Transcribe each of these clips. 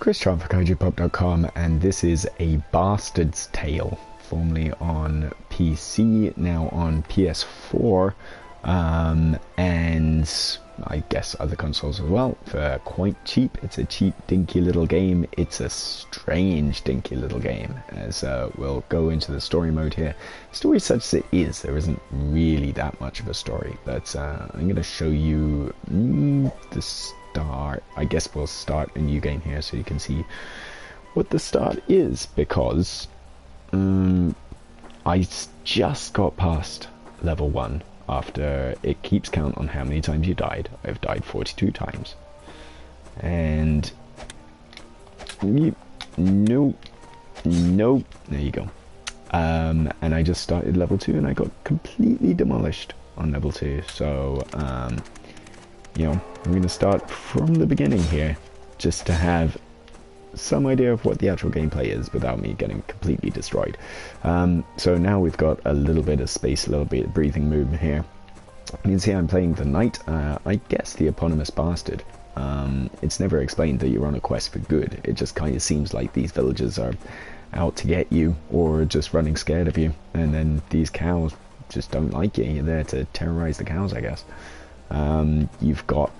Chris Tron for KaijuPop.com, and this is A Bastard's Tale, formerly on PC, now on PS4, and I guess other consoles as well, for quite cheap. It's a cheap, dinky little game. It's a strange, dinky little game, as we'll go into the story mode here. Story such as it is, there isn't really that much of a story, but I'm going to show you the start. I guess we'll start a new game here so you can see what the start is, because I just got past level 1. After it keeps count on how many times you died. I've died 42 times. And nope, there you go. And I just started level 2 and I got completely demolished on level 2. So, you know, I'm going to start from the beginning here, just to have some idea of what the actual gameplay is without me getting completely destroyed. So now we've got a little bit of space, a little bit of breathing room here. You can see I'm playing the knight, I guess the eponymous bastard. It's never explained that you're on a quest for good. It just kind of seems like these villagers are out to get you, or just running scared of you, and then these cows just don't like you. You're there to terrorize the cows, I guess. You've got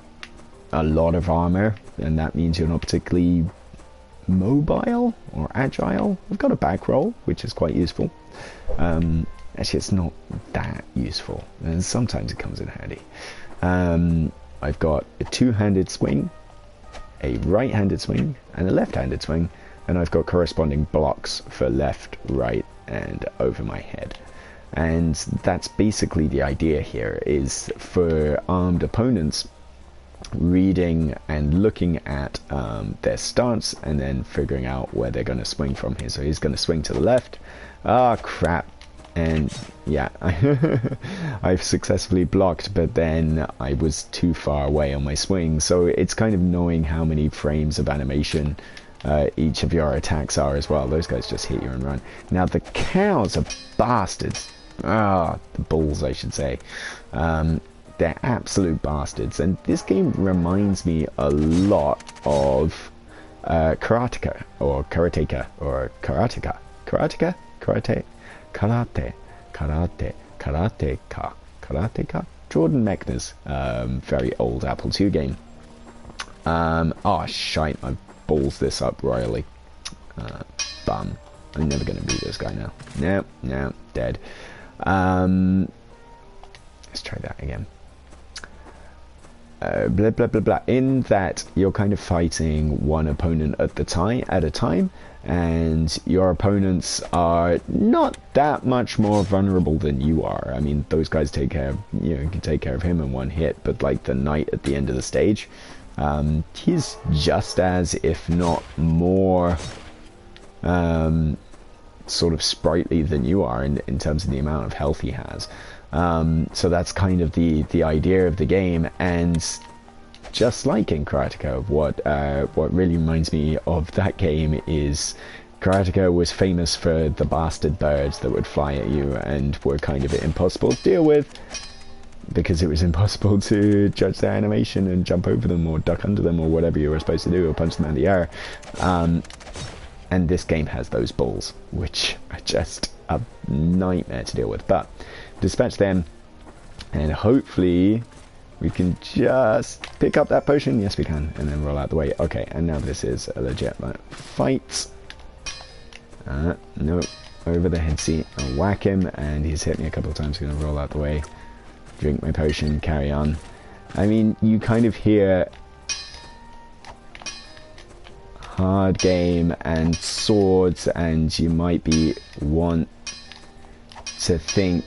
a lot of armor, and that means you're not particularly mobile or agile. I've got a back roll, which is quite useful. Actually, it's not that useful, and sometimes it comes in handy. I've got a two-handed swing, a right-handed swing, and a left-handed swing, and I've got corresponding blocks for left, right, and over my head. And that's basically the idea here, is for armed opponents, reading and looking at their stance and then figuring out where they're going to swing from here. So he's going to swing to the left. Ah, crap. And yeah, I've successfully blocked, but then I was too far away on my swing. So it's kind of knowing how many frames of animation each of your attacks are as well. Those guys just hit you and run. Now the cows are bastards. Ah, the bulls, I should say. They're absolute bastards, and this game reminds me a lot of Karateka, or Karateka, or Karateka. Karateka? Karate? Karate. Karate. Karateka. Karateka? Jordan Mechner's very old Apple II game. Oh, shite, I balls this up royally. Bum. I'm never going to beat this guy now. No, dead. Let's try that again. Blah blah blah blah. In that you're kind of fighting one opponent at a time, and your opponents are not that much more vulnerable than you are. I mean, those guys take care of, you can take care of him in one hit, but like the knight at the end of the stage, he's just as, if not more, sort of sprightly than you are in terms of the amount of health he has. So that's kind of the idea of the game, and just like in Karateka, what really reminds me of that game is Karateka was famous for the bastard birds that would fly at you and were kind of impossible to deal with, because it was impossible to judge their animation and jump over them or duck under them or whatever you were supposed to do, or punch them out of the air. And this game has those balls, which are just a nightmare to deal with. But dispatch them, and hopefully we can just pick up that potion. Yes, we can, and then roll out the way. Okay, and now this is a legit fight. No, over the head seat. I'll whack him, and he's hit me a couple of times. Gonna roll out the way, drink my potion, carry on. I mean, you kind of hear hard game and swords, and you might be want to think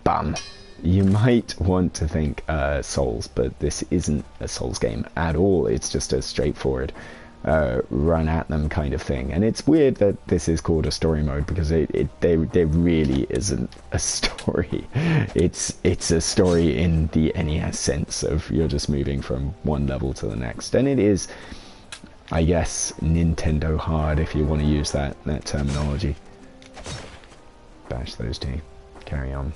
bum. You might want to think Souls, but this isn't a Souls game at all. It's just a straightforward run at them kind of thing. And it's weird that this is called a story mode, because there really isn't a story. It's a story in the NES sense of you're just moving from one level to the next, and it is, I guess, Nintendo hard, if you want to use that terminology. Bash those two. Carry on.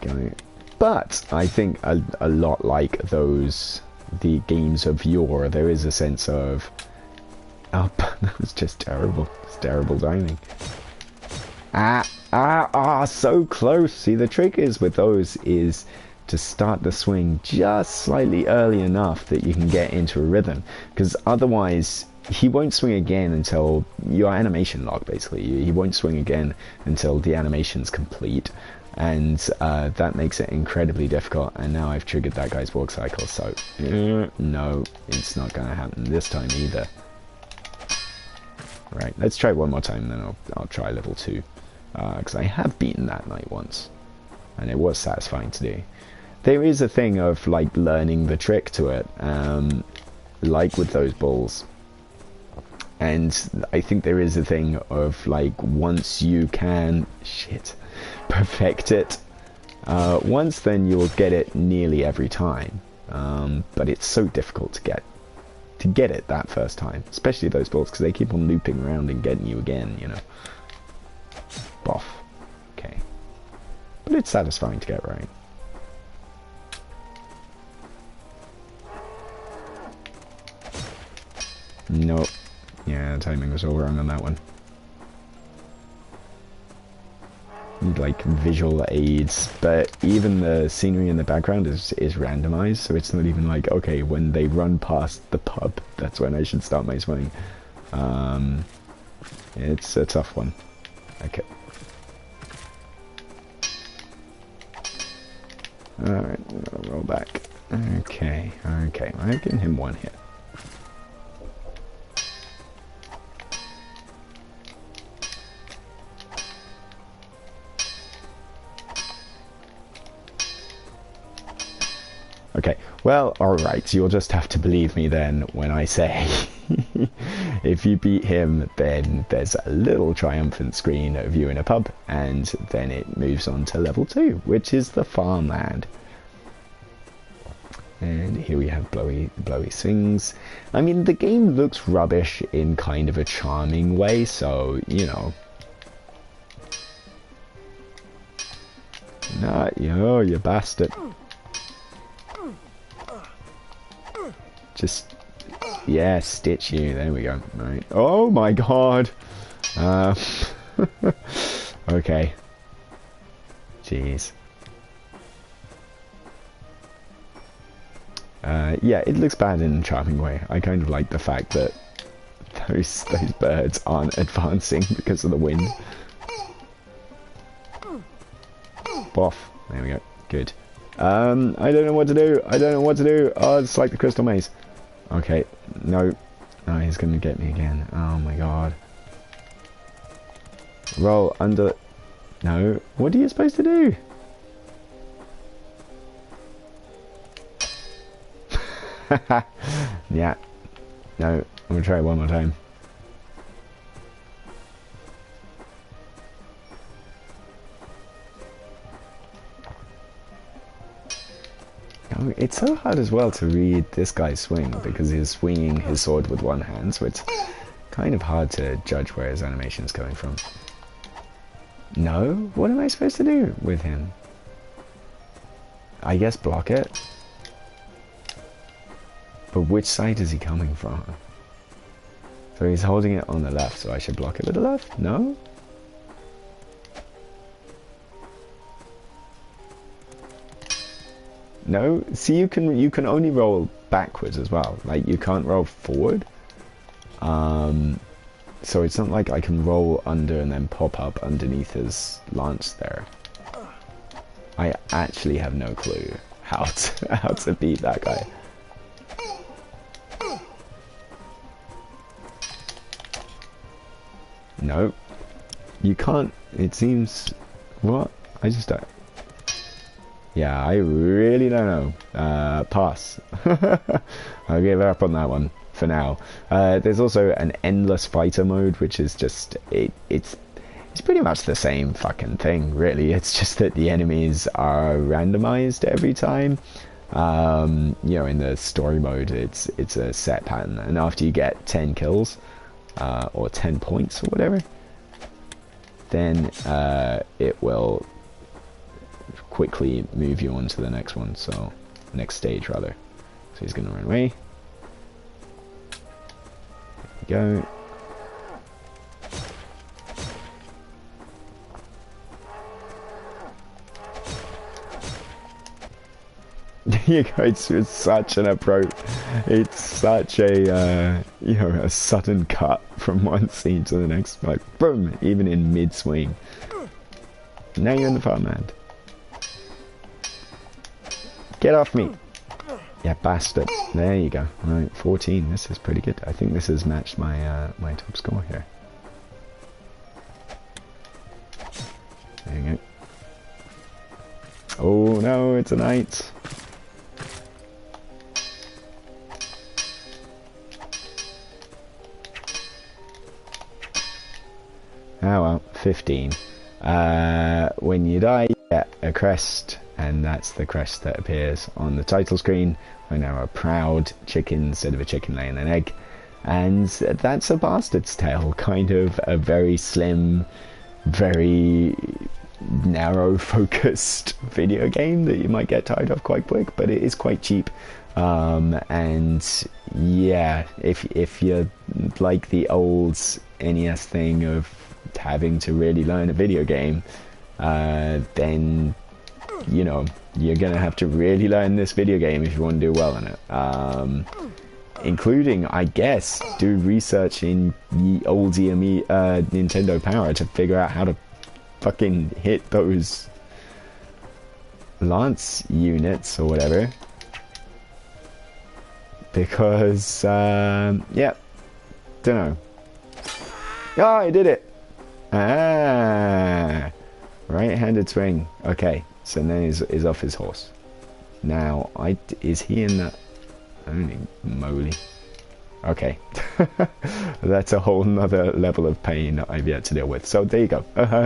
go. But I think a lot like the games of yore, there is a sense of, oh, that was just terrible. It's terrible timing. So close. See, the trick is with those is to start the swing just slightly early enough that you can get into a rhythm, because otherwise he won't swing again until your animation lock, basically. He won't swing again until the animation's complete, and that makes it incredibly difficult. And now I've triggered that guy's walk cycle, so no, it's not gonna happen this time either. Right, let's try one more time, then I'll try level 2, because I have beaten that knight once, and it was satisfying to do. There is a thing of like learning the trick to it, like with those bulls. And I think there is a thing of like, once you can perfect it once, then you'll get it nearly every time. But it's so difficult to get it that first time, especially those bulls, because they keep on looping around and getting you again, you know. Boff. Okay. But it's satisfying to get right. Nope. Yeah, timing was all wrong on that one. Need like visual aids, but even the scenery in the background is randomized, so it's not even like, okay, when they run past the pub, that's when I should start my swing. It's a tough one. Okay. Alright, roll back. Okay, I'm giving him one hit. Okay, well, alright, you'll just have to believe me then when I say if you beat him, then there's a little triumphant screen of you in a pub, and then it moves on to level 2, which is the Farmland. And here we have blowy swings. I mean, the game looks rubbish in kind of a charming way, so, you know. Nah, you bastard. Just, yeah, stitch you. There we go. Right. Oh my god. Okay. Jeez. Yeah, it looks bad in a charming way. I kind of like the fact that those birds aren't advancing because of the wind. Boff. There we go. Good. I don't know what to do. Oh, it's like the crystal maze. Okay. No. Oh, he's gonna get me again. Oh my god. Roll under... No. What are you supposed to do? Yeah. No. I'm gonna try it one more time. Oh, it's so hard as well to read this guy's swing, because he's swinging his sword with one hand, so it's kind of hard to judge where his animation is coming from. No? What am I supposed to do with him? I guess block it. But which side is he coming from? So he's holding it on the left, so I should block it with the left? No? No? See, you can only roll backwards as well. Like, you can't roll forward. So it's not like I can roll under and then pop up underneath his lance there. I actually have no clue how to beat that guy. No. You can't. It seems... What? I just don't... Yeah, I really don't know. Pass. I'll give up on that one for now. There's also an endless fighter mode, which is just... It's pretty much the same fucking thing, really. It's just that the enemies are randomized every time. You know, in the story mode, it's a set pattern, and after you get 10 kills, or 10 points or whatever, then it will quickly move you on to the next one, so next stage rather. So he's gonna run away. There we go. You go, it's such an approach. It's such a you know, a sudden cut from one scene to the next, like boom, even in mid swing. Now you're in the farmland. Get off me, yeah, bastard. There you go. Right, 14. This is pretty good. I think this has matched my my top score here. There you go. Oh no, it's a knight. Oh well, 15. When you die, you get a crest, and that's the crest that appears on the title screen. We're now a proud chicken instead of a chicken laying an egg. And that's a bastard's tale, kind of a very slim, very narrow focused video game that you might get tired of quite quick, but it is quite cheap. And yeah, if you like the old NES thing of having to really learn a video game, then you know you're gonna have to really learn this video game if you want to do well in it, including, I guess, do research in the old Nintendo Power to figure out how to fucking hit those lance units or whatever, because yeah, don't know. Oh, I did it. Ah, right-handed swing. Okay, so then he's off his horse. Now, is he in that? Holy moly. Okay, that's a whole nother level of pain I've yet to deal with. So there you go.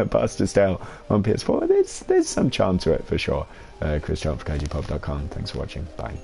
Bastard's Tale on PS4. There's some charm to it for sure. Chris John for KGPop.com. Thanks for watching. Bye.